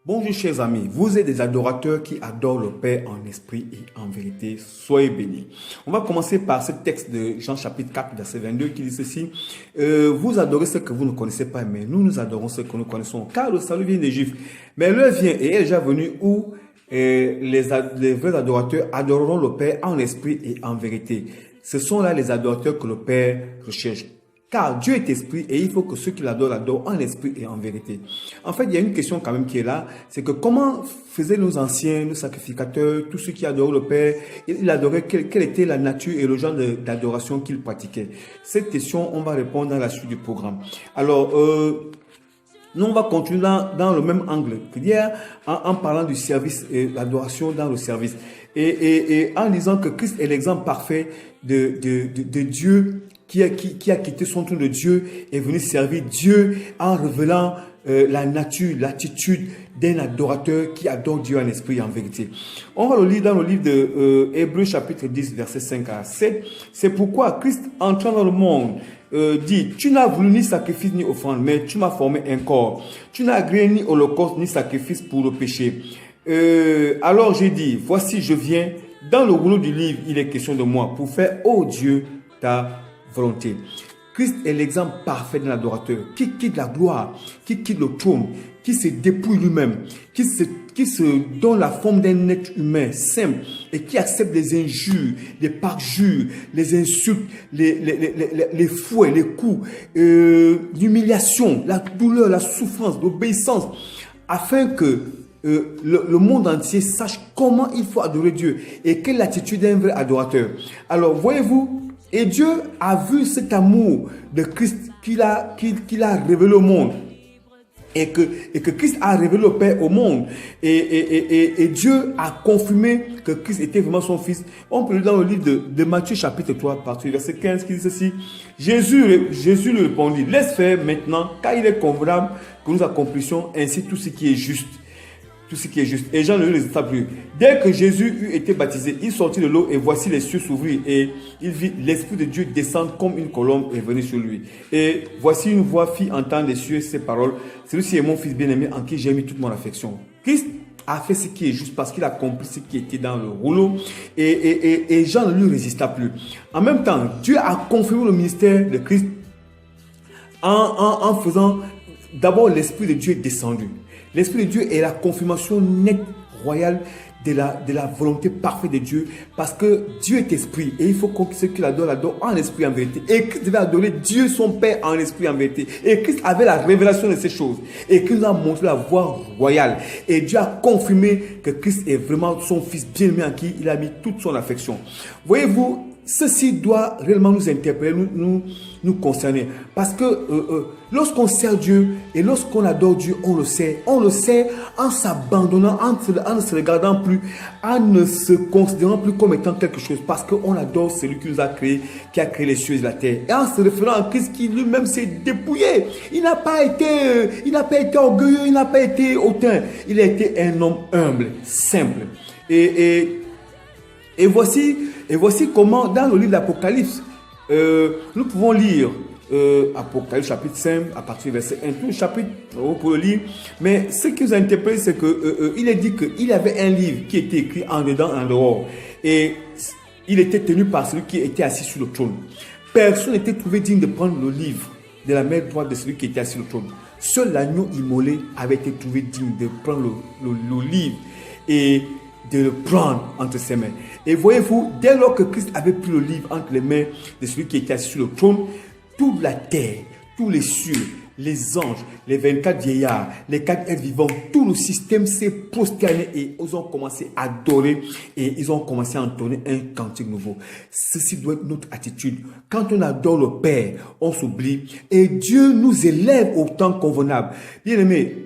Bonjour chers amis, vous êtes des adorateurs qui adorent le Père en esprit et en vérité. Soyez bénis. On va commencer par ce texte de Jean chapitre 4 verset 22 qui dit ceci. Vous adorez ce que vous ne connaissez pas, mais nous adorons ce que nous connaissons, car le salut vient des Juifs. Mais l'heure vient et est déjà venue où les vrais adorateurs adoreront le Père en esprit et en vérité. Ce sont là les adorateurs que le Père recherche. Car Dieu est esprit et il faut que ceux qui l'adorent l'adorent en esprit et en vérité. En fait, il y a une question quand même qui est là, c'est que comment faisaient nos anciens, nos sacrificateurs, tous ceux qui adoraient le Père, ils adoraient, quelle était la nature et le genre d'adoration qu'ils pratiquaient. Cette question, on va répondre dans la suite du programme. Alors, nous, on va continuer dans le même angle, c'est-à-dire en parlant du service et l'adoration dans le service. Et en disant que Christ est l'exemple parfait de Dieu qui a quitté son trône de Dieu et est venu servir Dieu en révélant la nature, l'attitude d'un adorateur qui adore Dieu en esprit et en vérité. On va le lire dans le livre de Hébreux chapitre 10 verset 5 à 7. C'est pourquoi Christ entrant dans le monde dit, tu n'as voulu ni sacrifice ni offrande, mais tu m'as formé un corps. Tu n'as agréé ni holocauste ni sacrifice pour le péché. Alors j'ai dit, voici je viens, dans le rouleau du livre, il est question de moi, pour faire, ô Dieu, ta volonté. Christ est l'exemple parfait d'un adorateur qui quitte la gloire, qui quitte le trône, qui se dépouille lui-même, qui se donne la forme d'un être humain simple et qui accepte les injures, les parjures, les insultes, les fouets, les coups, l'humiliation, la douleur, la souffrance, l'obéissance, afin que le monde entier sache comment il faut adorer Dieu et quelle est l'attitude d'un vrai adorateur. Alors, voyez-vous, et Dieu a vu cet amour de Christ qu'il a révélé au monde. Et que Christ a révélé le Père au monde. Et Dieu a confirmé que Christ était vraiment son Fils. On peut lire dans le livre de Matthieu chapitre 3, partie verset 15, qui dit ceci. Jésus lui répondit, laisse faire maintenant, car il est convenable que nous accomplissions ainsi tout ce qui est juste. Tout ce qui est juste. Et Jean ne les hésita plus. Dès que Jésus eut été baptisé, il sortit de l'eau et voici les cieux s'ouvrir et il vit l'Esprit de Dieu descendre comme une colombe et venir sur lui. Et voici une voix fit entendre des cieux ces paroles. Celui-ci est mon Fils bien-aimé en qui j'ai mis toute mon affection. Christ a fait ce qui est juste parce qu'il a compris ce qui était dans le rouleau et Jean ne lui résista plus. En même temps, Dieu a confirmé le ministère de Christ en faisant d'abord l'Esprit de Dieu est descendu. L'Esprit de Dieu est la confirmation nette, royale de la volonté parfaite de Dieu parce que Dieu est esprit et il faut que ceux qui l'adorent en esprit et en vérité. Et Christ devait adorer Dieu son Père en esprit et en vérité. Et Christ avait la révélation de ces choses et Christ nous a montré la voie royale. Et Dieu a confirmé que Christ est vraiment son Fils bien-aimé en qui il a mis toute son affection. Voyez-vous, ceci doit réellement nous interpeller, nous concerner. Parce que lorsqu'on sert Dieu et lorsqu'on adore Dieu, on le sait en s'abandonnant, en ne se regardant plus, en ne se considérant plus comme étant quelque chose. Parce qu'on adore celui qui nous a créé, qui a créé les cieux et la terre. Et en se référant à Christ qui lui-même s'est dépouillé. Il n'a pas été orgueilleux, il n'a pas été hautain. Il a été un homme humble, simple. Et voici comment dans le livre d'Apocalypse, nous pouvons lire Apocalypse chapitre 5 à partir du verset 1, tout le chapitre pour le lire. Mais ce qui nous a interpellé, c'est qu'il est dit qu'il y avait un livre qui était écrit en dedans et en dehors. Et il était tenu par celui qui était assis sur le trône. Personne n'était trouvé digne de prendre le livre de la main droite de celui qui était assis sur le trône. Seul l'agneau immolé avait été trouvé digne de prendre le livre et de le prendre entre ses mains. Et voyez-vous, dès lors que Christ avait pris le livre entre les mains de celui qui était assis sur le trône, toute la terre, tous les cieux, les anges, les 24 vieillards, les 4 êtres vivants, tout le système s'est prosterné et ils ont commencé à adorer et ils ont commencé à entonner un cantique nouveau. Ceci doit être notre attitude. Quand on adore le Père, on s'oublie et Dieu nous élève au temps convenable. Bien aimé,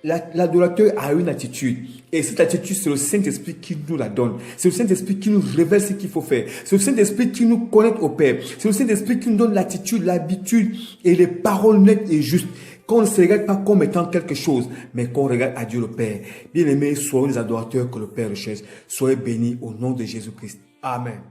l'adorateur a une attitude et cette attitude c'est le Saint-Esprit qui nous la donne. C'est le Saint-Esprit qui nous révèle ce qu'il faut faire. C'est le Saint-Esprit qui nous connecte au Père. C'est le Saint-Esprit qui nous donne l'attitude, l'habitude et les paroles nettes et justes. Qu'on ne se regarde pas comme étant quelque chose, mais qu'on regarde à Dieu le Père. Bien aimés, soyons les adorateurs que le Père recherche. Soyez bénis au nom de Jésus-Christ. Amen.